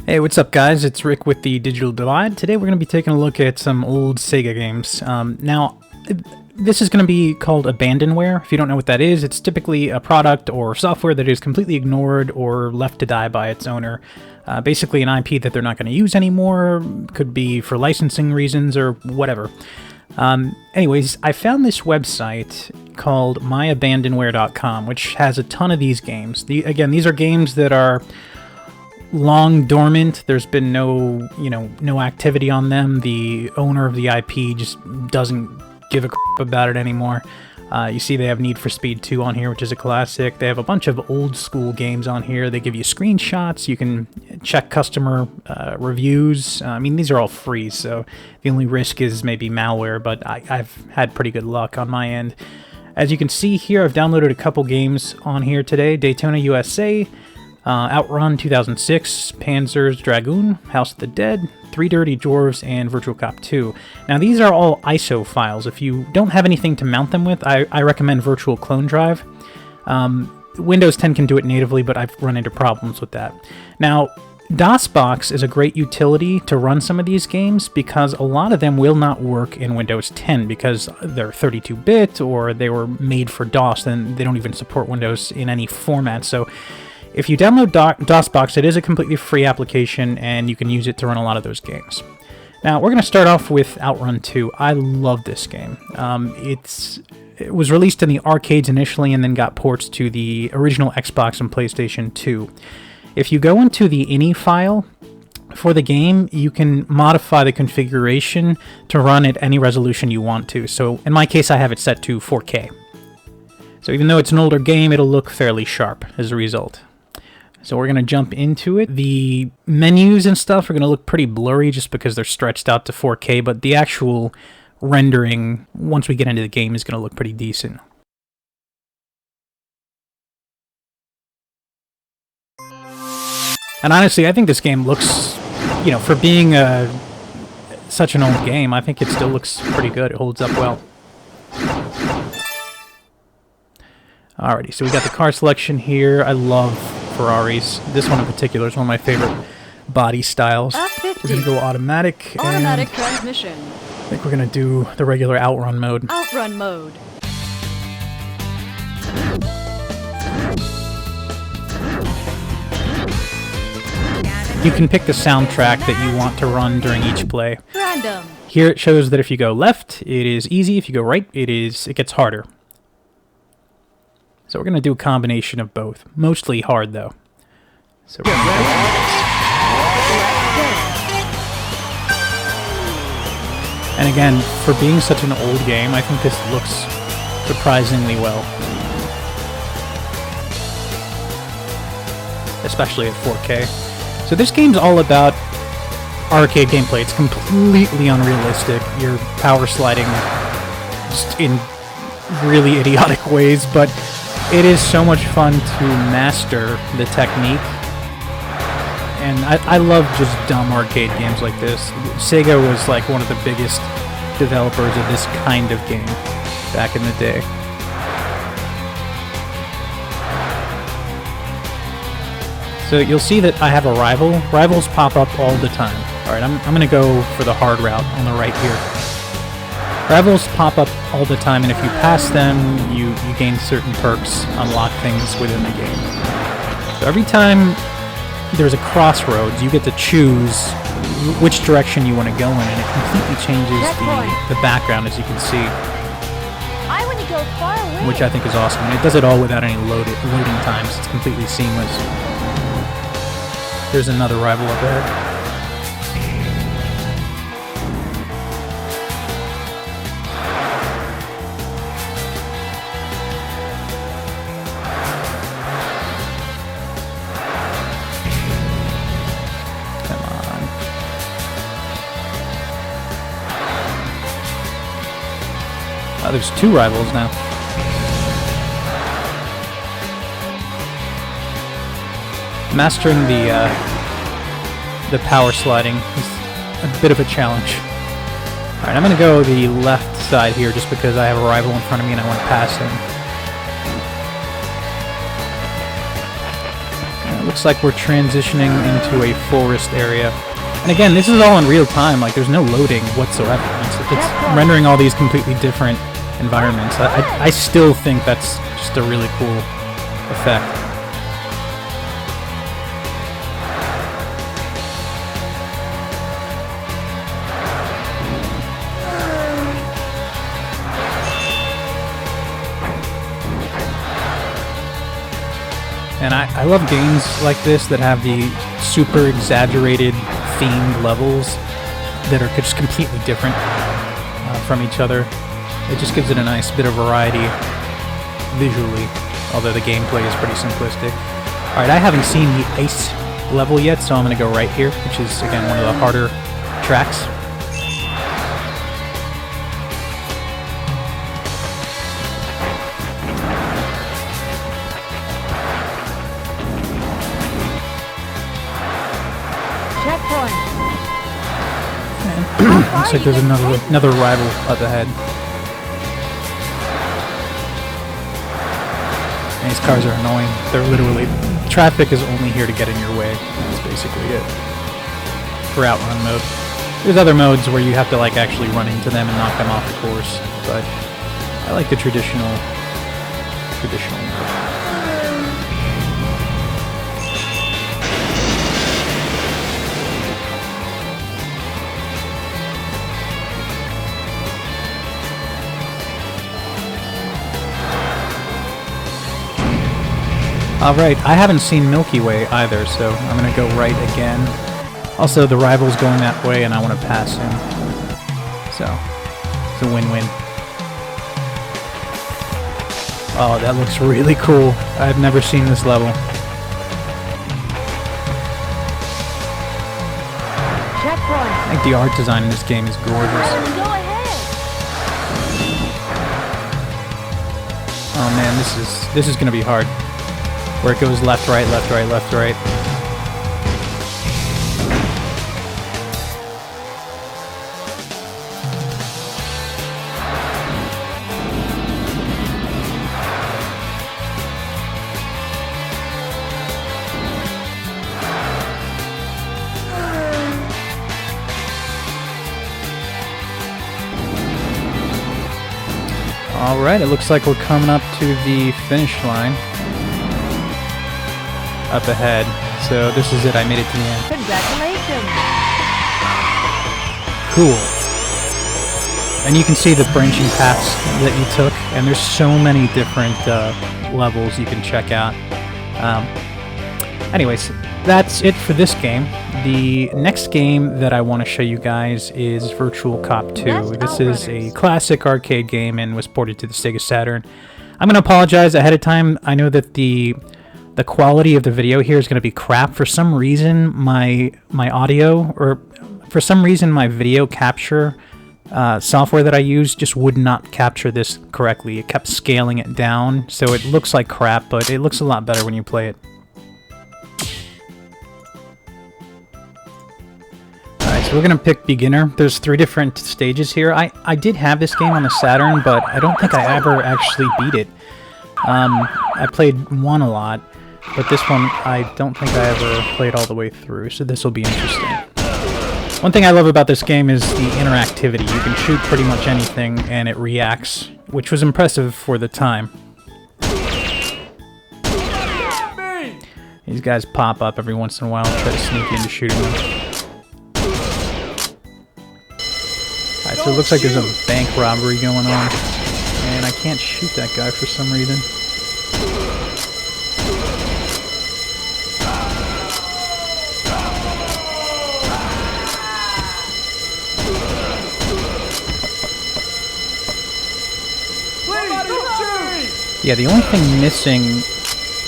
Hey, what's up guys? It's Rick with the Digital Divide. Today we're going to be taking a look at some old Sega games. Now, this is going to be called abandonware. If you don't know what that is, it's typically a product or software that is completely ignored or left to die by its owner. Basically an IP that they're not going to use anymore, could be for licensing reasons or whatever. Anyways, I found this website called Myabandonware.com, which has a ton of these games. Again, these are games that are long dormant. There's been no activity on them. The owner of the IP just doesn't give a crap about it anymore. You see they have Need for Speed 2 on here, which is a classic. They have a bunch of old school games on here. They give you screenshots. You can check customer reviews. I mean, these are all free, so the only risk is maybe malware, but I've had pretty good luck on my end. As you can see here, I've downloaded a couple games on here today. Daytona USA, Outrun 2006, Panzer's Dragoon, House of the Dead, Three Dirty Dwarves, and Virtual Cop 2. Now these are all ISO files. If you don't have anything to mount them with, I recommend Virtual Clone Drive. Windows 10 can do it natively, but I've run into problems with that. Now, DOSBox is a great utility to run some of these games because a lot of them will not work in Windows 10 because they're 32-bit or they were made for DOS, and they don't even support Windows in any format. So if you download DOSBox, it is a completely free application, and you can use it to run a lot of those games. Now, we're going to start off with Outrun 2. I love this game. It was released in the arcades initially and then got ports to the original Xbox and PlayStation 2. If you go into the INI file for the game, you can modify the configuration to run at any resolution you want to. So, in my case, I have it set to 4K. So even though it's an older game, it'll look fairly sharp as a result. So we're going to jump into it. The menus and stuff are going to look pretty blurry just because they're stretched out to 4K, but the actual rendering, once we get into the game, is going to look pretty decent. And honestly, I think this game looks, for being such an old game, I think it still looks pretty good. It holds up well. Alrighty, so we got the car selection here. I love Ferraris. This one in particular is one of my favorite body styles. We're going to go automatic. Automatic transmission. I think we're going to do the regular outrun mode. Outrun mode. You can pick the soundtrack that you want to run during each play. Random. Here it shows that if you go left, it is easy. If you go right, it gets harder. So we're going to do a combination of both. Mostly hard, though. So we're going to go. And again, for being such an old game, I think this looks surprisingly well. Especially at 4K. So this game's all about arcade gameplay. It's completely unrealistic. You're power sliding just in really idiotic ways, but it is so much fun to master the technique. And I love just dumb arcade games like this. Sega was like one of the biggest developers of this kind of game back in the day. So you'll see that I have a rival. Rivals pop up all the time. Alright, I'm going to go for the hard route on the right here. Rivals pop up all the time, and if you pass them, you gain certain perks, unlock things within the game. So every time there's a crossroads, you get to choose which direction you want to go in, and it completely changes the background, as you can see. I want to go far away. Which I think is awesome, and it does it all without any loading times. It's completely seamless. There's another rival up ahead. Come on. Oh, there's two rivals now. Mastering the power sliding is a bit of a challenge. Alright, I'm going to go the left side here just because I have a rival in front of me and I want to pass him. looks like we're transitioning into a forest area. And again, this is all in real time, like there's no loading whatsoever. It's rendering all these completely different environments. I still think that's just a really cool effect. And I love games like this that have the super exaggerated themed levels that are just completely different from each other. It just gives it a nice bit of variety visually, although the gameplay is pretty simplistic. Alright, I haven't seen the ice level yet, so I'm going to go right here, which is, again, one of the harder tracks. Looks like there's another rival up ahead. And these cars are annoying. They're literally... Traffic is only here to get in your way. That's basically it. For outrun mode. There's other modes where you have to like actually run into them and knock them off the course. But I like the traditional mode. Alright, I haven't seen Milky Way either, so I'm gonna go right again. Also, the rival's going that way and I want to pass him. So, it's a win-win. Oh, that looks really cool. I've never seen this level. I think the art design in this game is gorgeous. Oh man, this is gonna be hard. Where it goes left, right, left, right, left, right. Alright, it looks like we're coming up to the finish line. Up ahead. So this is it, I made it to the end. Congratulations! Cool. And you can see the branching paths that you took, and there's so many different levels you can check out. Anyways, that's it for this game. The next game that I want to show you guys is Virtual Cop 2. This is a classic arcade game and was ported to the Sega Saturn. I'm going to apologize ahead of time. I know that the quality of the video here is going to be crap. For some reason, my audio, or for some reason my video capture software that I use just would not capture this correctly. It kept scaling it down, so it looks like crap, but it looks a lot better when you play it. Alright, so we're going to pick beginner. There's 3 different stages here. I did have this game on the Saturn, but I don't think I ever actually beat it. I played 1 a lot. But this one, I don't think I ever played all the way through, so this will be interesting. One thing I love about this game is the interactivity. You can shoot pretty much anything, and it reacts, which was impressive for the time. These guys pop up every once in a while and try to sneak into shooting them. Alright, so it looks like there's a bank robbery going on, and I can't shoot that guy for some reason. Yeah, the only thing missing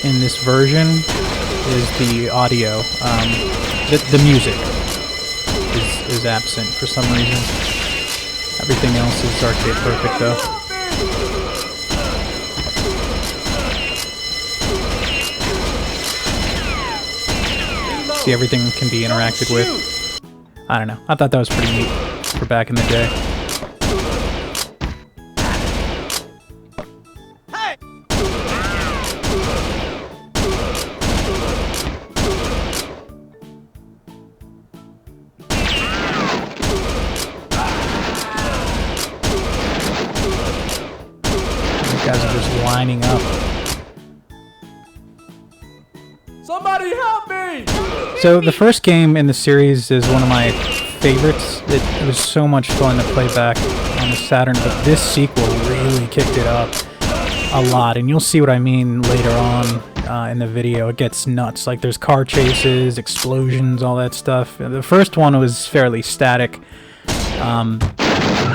in this version is the audio. The music is absent for some reason. Everything else is arcade perfect, though. See, everything can be interacted with. I don't know. I thought that was pretty neat for back in the day. lining up. Somebody help me! So the first game in the series is one of my favorites. It was so much fun to play back on the Saturn, but this sequel really kicked it up a lot, and you'll see what I mean later on in the video. It gets nuts. Like, there's car chases, explosions, all that stuff. The first one was fairly static.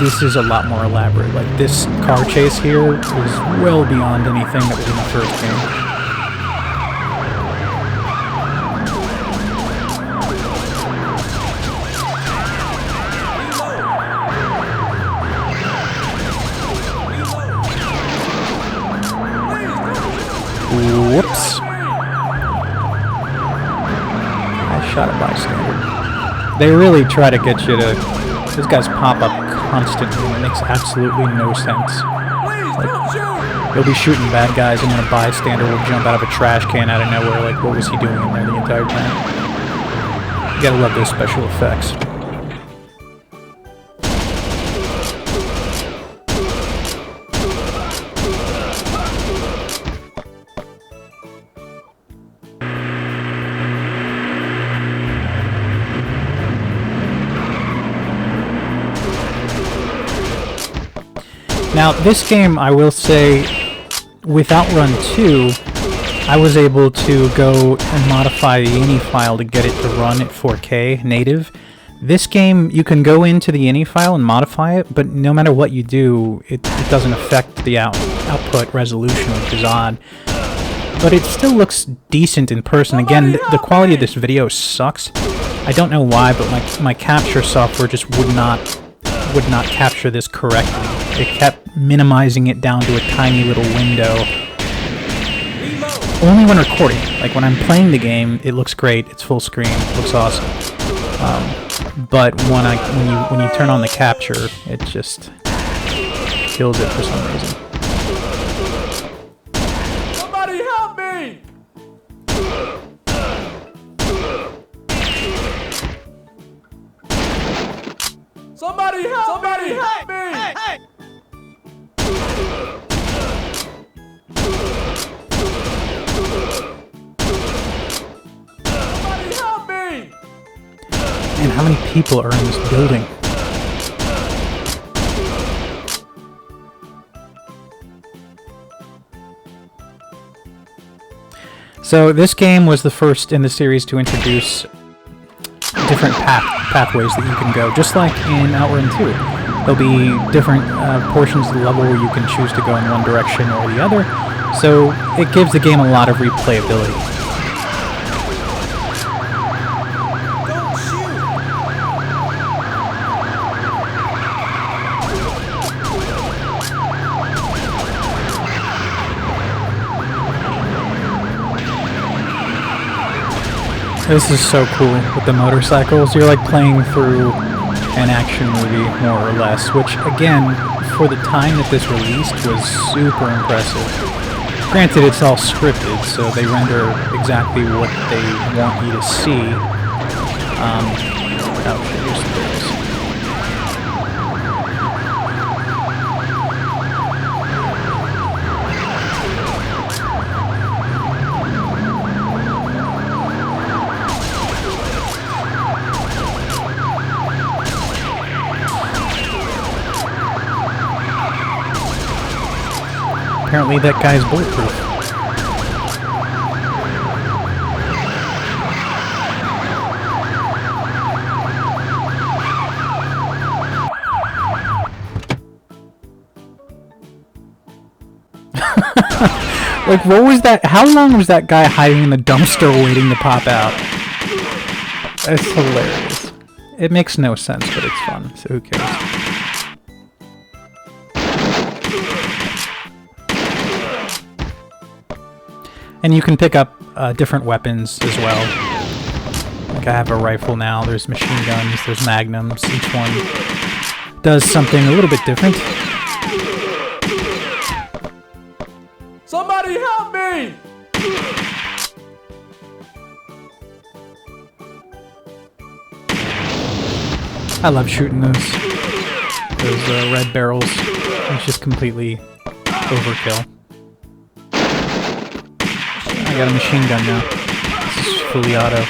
This is a lot more elaborate. Like, this car chase here is well beyond anything that was in the first game. Whoops. I shot a bystander. They really try to get you to... These guys pop up constantly, and it makes absolutely no sense. Like, you'll be shooting bad guys, and then a bystander will jump out of a trash can out of nowhere. Like, what was he doing in there the entire time? You gotta love those special effects. Now, this game, I will say, with Outrun 2, I was able to go and modify the INI file to get it to run at 4K native. This game, you can go into the INI file and modify it, but no matter what you do, it doesn't affect the output resolution, which is odd. But it still looks decent in person. Again, the quality of this video sucks. I don't know why, but my capture software just would not capture this correctly. It kept minimizing it down to a tiny little window. Only when recording. Like, when I'm playing the game, it looks great. It's full screen. It looks awesome. But when you turn on the capture, it just kills it for some reason. Somebody help me! Somebody help me! Hey! Somebody help me! And how many people are in this building? So this game was the first in the series to introduce different pathways that you can go, just like in Outrun 2. There'll be different portions of the level where you can choose to go in one direction or the other, so it gives the game a lot of replayability. This is so cool with the motorcycles. You're like playing through an action movie, more or less, which, again, for the time that this released, was super impressive. Granted, it's all scripted, so they render exactly what they want you to see. Here's the goals. Apparently that guy's bulletproof. Like, what was that? How long was that guy hiding in the dumpster waiting to pop out? That's hilarious. It makes no sense, but it's fun, so who cares? And you can pick up different weapons as well. Like, I have a rifle now, there's machine guns, there's magnums. Each one does something a little bit different. Somebody help me! I love shooting those red barrels. It's just completely overkill. I got a machine gun now. This is fully auto.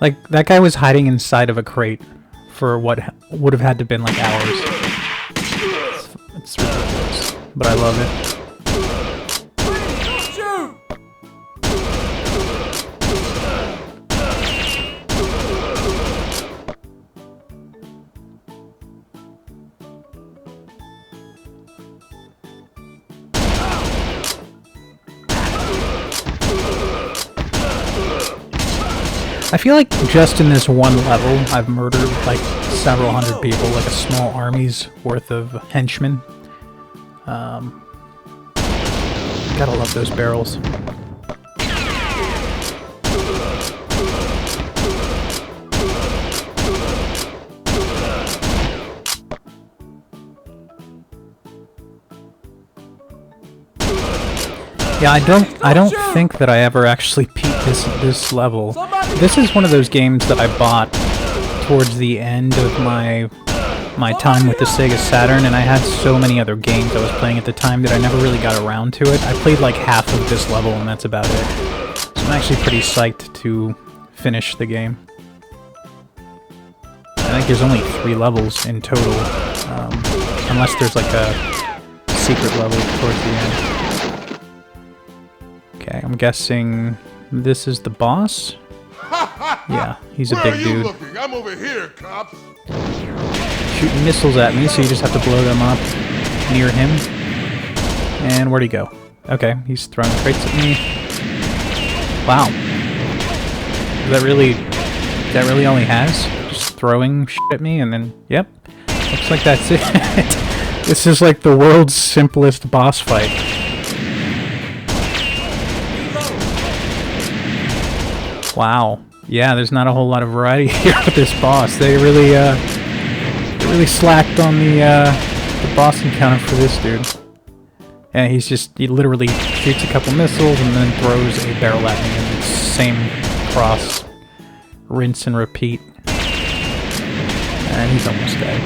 Like, that guy was hiding inside of a crate for what would have had to been like hours. It's ridiculous, but I love it. Shoot! I feel like just in this one level, I've murdered like several hundred people, like a small army's worth of henchmen. Gotta love those barrels. Yeah, I don't think that I ever actually beat this level. This is one of those games that I bought towards the end of my time with the Sega Saturn, and I had so many other games I was playing at the time that I never really got around to it. I played like half of this level, and that's about it. So I'm actually pretty psyched to finish the game. I think there's only 3 levels in total, unless there's like a secret level towards the end. Okay, I'm guessing this is the boss. Yeah, he's a big dude. Looking? I'm over here, cops. Shooting missiles at me, so you just have to blow them up near him. And where'd he go? Okay, he's throwing crates at me. Wow. Is that really all he has? Just throwing shit at me, and then, yep. Looks like that's it. This is like the world's simplest boss fight. Wow. Yeah, there's not a whole lot of variety here with this boss. They really slacked on the boss encounter for this dude. And he literally shoots a couple missiles and then throws a barrel at me, and same cross, rinse and repeat. And he's almost dead.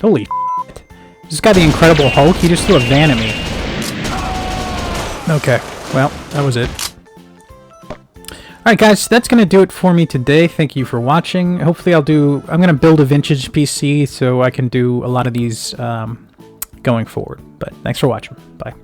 Holy shit. This guy, the Incredible Hulk, he just threw a van at me. Okay, well, that was it. Alright guys, that's going to do it for me today. Thank you for watching. Hopefully I'm going to build a vintage PC so I can do a lot of these going forward. But thanks for watching. Bye.